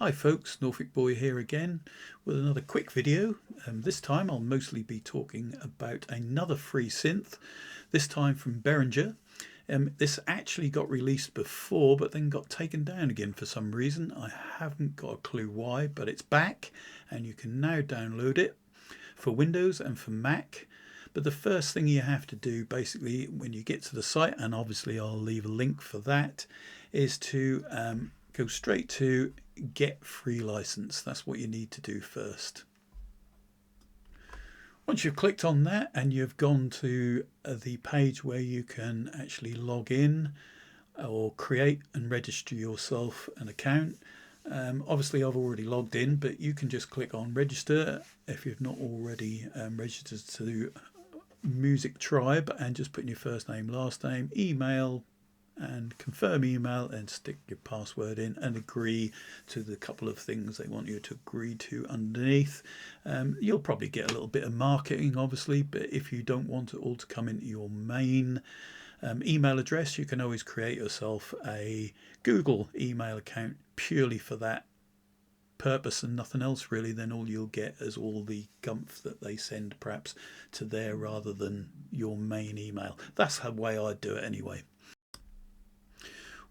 Hi folks, Norfolk Boy here again with another quick video. This time I'll mostly be talking about another free synth, this time from Beringer. This actually got released before but then got taken down again for some reason. I haven't got a clue why, but it's back and you can now download it for Windows and for Mac. But the first thing you have to do basically when you get to the site, and obviously I'll leave a link for that, is to go straight to get free license. That's what you need to do first. Once you've clicked on that and you've gone to the page where you can actually log in or create and register yourself an account, obviously I've already logged in, but you can just click on register if you've not already registered to Music Tribe, and just put in your first name, last name, email, and confirm email, and stick your password in and agree to the couple of things they want you to agree to underneath. You'll probably get a little bit of marketing obviously, but if you don't want it all to come into your main email address, you can always create yourself a Google email account purely for that purpose and nothing else really. Then all you'll get is all the gumph that they send perhaps to there rather than your main email. That's the way I do it anyway.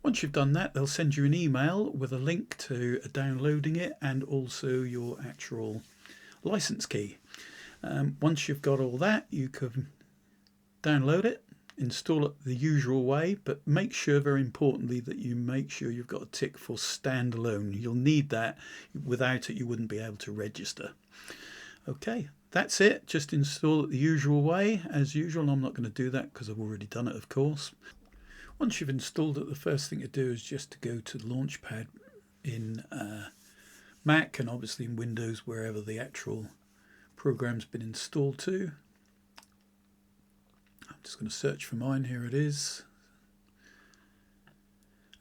Once you've done that, they'll send you an email with a link to downloading it and also your actual license key. Once you've got all that, you can download it, install it the usual way, but make sure, very importantly, that you make sure you've got a tick for standalone. You'll need that. Without it you wouldn't be able to register. Okay, that's it. Just install it the usual way as usual. I'm not going to do that because I've already done it, of course. Once you've installed it, the first thing to do is just to go to the Launchpad in Mac and obviously in Windows, wherever the actual program's been installed to. I'm just going to search for mine. Here it is.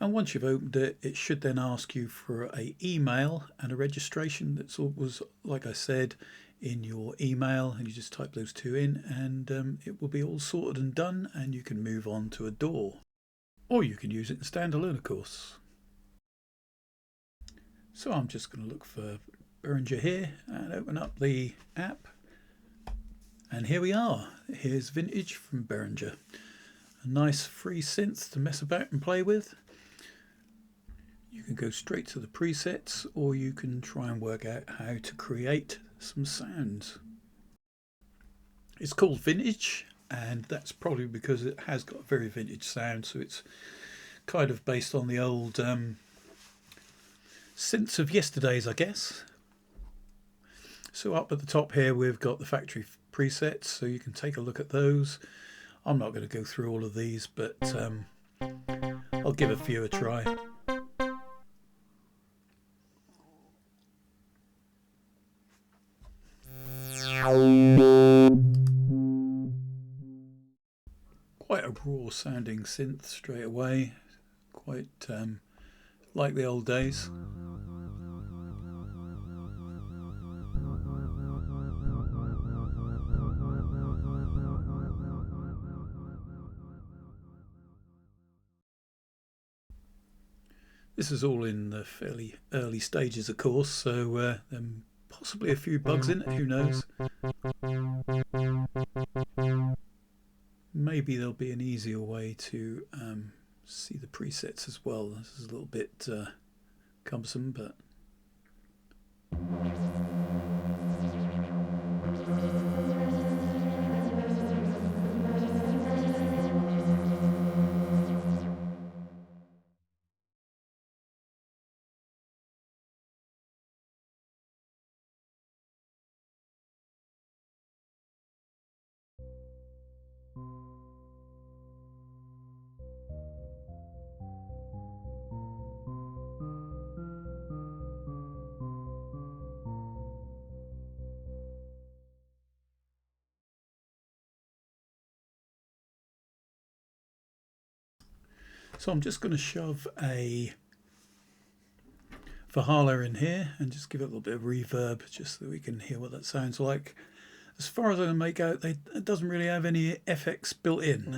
And once you've opened it, it should then ask you for an email and a registration. That's all was, like I said, in your email, and you just type those two in and it will be all sorted and done, and you can move on to a DAW. Or you can use it in standalone, of course. So I'm just going to look for Behringer here and open up the app. And here we are. Here's Vintage from Behringer. A nice free synth to mess about and play with. You can go straight to the presets, or you can try and work out how to create some sounds. It's called Vintage, and that's probably because it has got a very vintage sound, so it's kind of based on the old synths of yesterday's, I guess. So up at the top here we've got the factory presets, so you can take a look at those. I'm not going to go through all of these, but I'll give a few a try. Quite a raw sounding synth straight away, quite like the old days. This is all in the fairly early stages, of course, so possibly a few bugs in it, who knows. Maybe there'll be an easier way to see the presets as well. This is a little bit cumbersome, but so I'm just going to shove a Valhalla in here and just give it a little bit of reverb just so that we can hear what that sounds like. As far as I can make out, it doesn't really have any FX built in.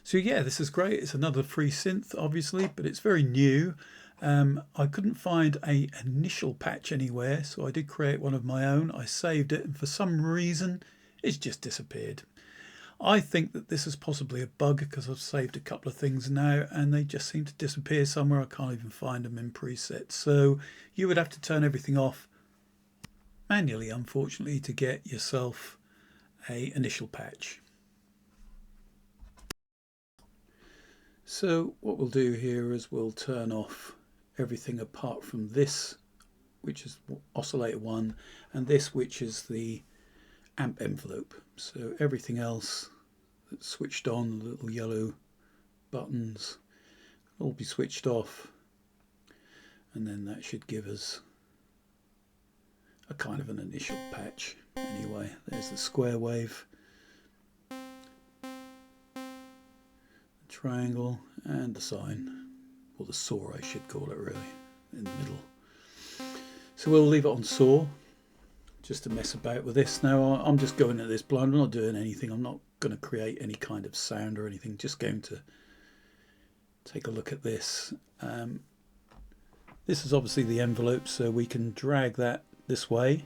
So yeah, this is great. It's another free synth, obviously, but it's very new. I couldn't find a initial patch anywhere, so I did create one of my own. I saved it, and for some reason, it's just disappeared. I think that this is possibly a bug because I've saved a couple of things now, and they just seem to disappear somewhere. I can't even find them in presets. So you would have to turn everything off manually, unfortunately, to get yourself a initial patch. So what we'll do here is we'll turn off everything apart from this, which is oscillator 1, and this, which is the amp envelope. So everything else that's switched on, the little yellow buttons, will all be switched off, and then that should give us a kind of an initial patch. Anyway, there's the square wave, triangle, and the sine, or the saw I should call it, really, in the middle. So we'll leave it on saw just to mess about with this. Now I'm just going at this blind, I'm not doing anything, I'm not going to create any kind of sound or anything, just going to take a look at this. This is obviously the envelope, so we can drag that this way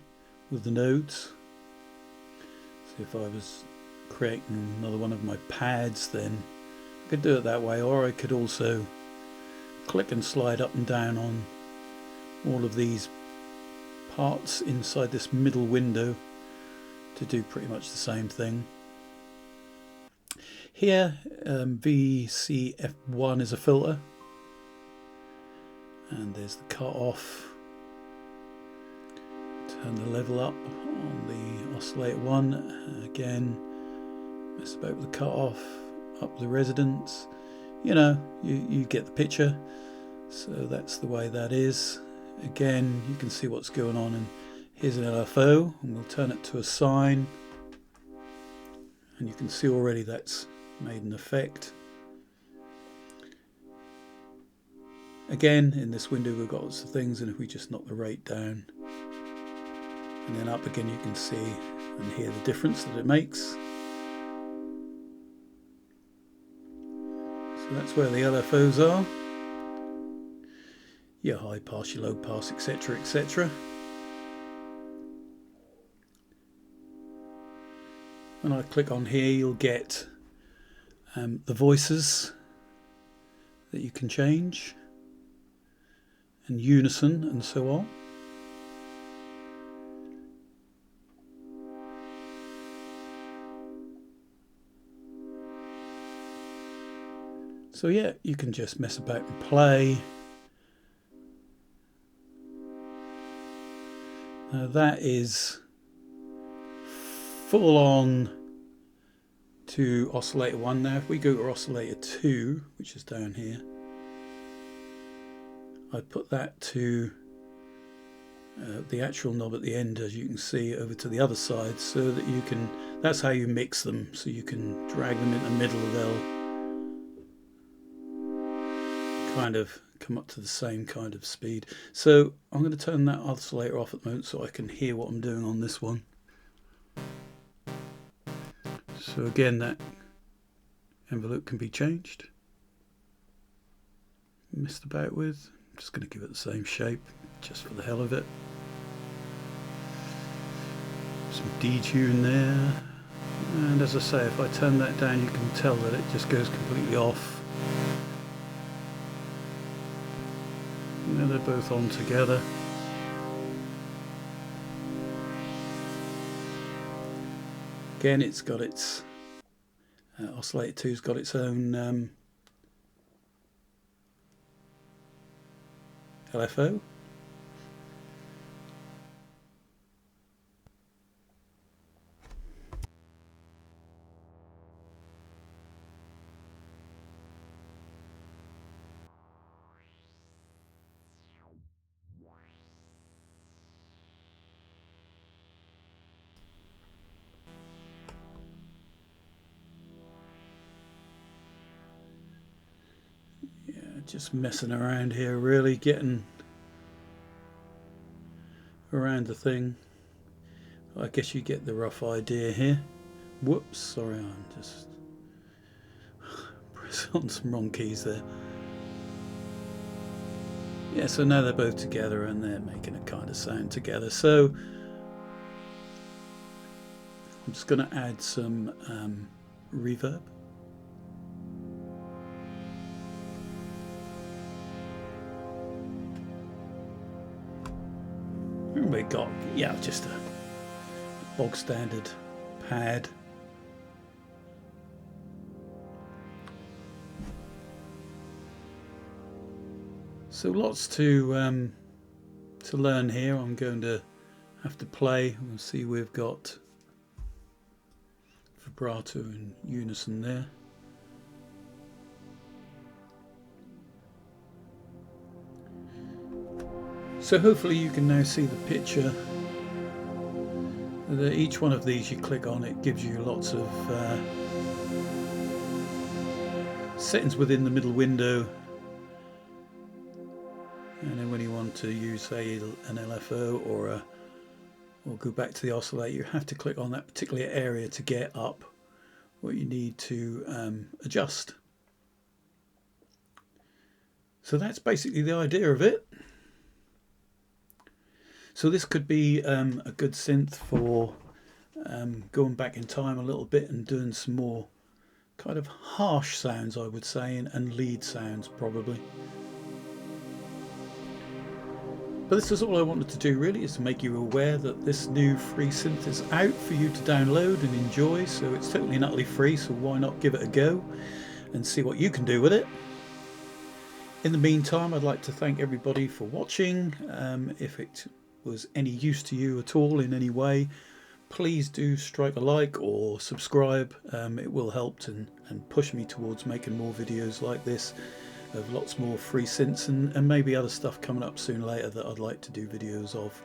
with the nodes. So if I was creating another one of my pads, then I could do it that way, or I could also click and slide up and down on all of these parts inside this middle window to do pretty much the same thing. Here VCF1 is a filter, and there's the cut off. Turn the level up on the oscillator 1, again mess about with the cut off, up the resonance. You know, you get the picture. So that's the way that is. Again, you can see what's going on, and here's an LFO, and we'll turn it to a sine, and you can see already that's made an effect. Again, in this window we've got lots of things, and if we just knock the rate down and then up again, you can see and hear the difference that it makes. So that's where the LFOs are. Your high pass, your low pass, etc, etc. When I click on here, you'll get the voices that you can change, and unison and so on. So yeah, you can just mess about and play. Now that is full on to oscillator 1. Now if we go to oscillator 2, which is down here, I put that to the actual knob at the end, as you can see, over to the other side, so that you can, that's how you mix them, so you can drag them in the middle, they'll kind of come up to the same kind of speed. So I'm going to turn that oscillator off at the moment so I can hear what I'm doing on this one. So again, that envelope can be changed, messed about with. I'm just going to give it the same shape just for the hell of it. Some detune there, and as I say, if I turn that down, you can tell that it just goes completely off. Now they're both on together. Again, it's got its oscillator 2's got its own LFO. Just messing around here, really getting around the thing. I guess you get the rough idea here. Whoops, sorry, I'm just on some wrong keys there. Yeah, so now they're both together and they're making a kind of sound together. So I'm just going to add some reverb. And we got, yeah, just a bog standard pad. So lots to learn here. I'm going to have to play. We'll see we've got vibrato and unison there. So hopefully you can now see the picture. Each one of these you click on, it gives you lots of settings within the middle window. And then when you want to use, say, an LFO or go back to the oscillator, you have to click on that particular area to get up what you need to adjust. So that's basically the idea of it. So this could be a good synth for going back in time a little bit and doing some more kind of harsh sounds, I would say, and lead sounds probably. But this is all I wanted to do really, is to make you aware that this new free synth is out for you to download and enjoy. So it's totally and utterly free, so why not give it a go and see what you can do with it. In the meantime, I'd like to thank everybody for watching. If it was any use to you at all in any way, please do strike a like or subscribe. It will help and push me towards making more videos like this, of lots more free synths and maybe other stuff coming up soon later that I'd like to do videos of.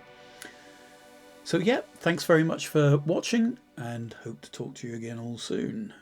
So yeah, thanks very much for watching and hope to talk to you again all soon.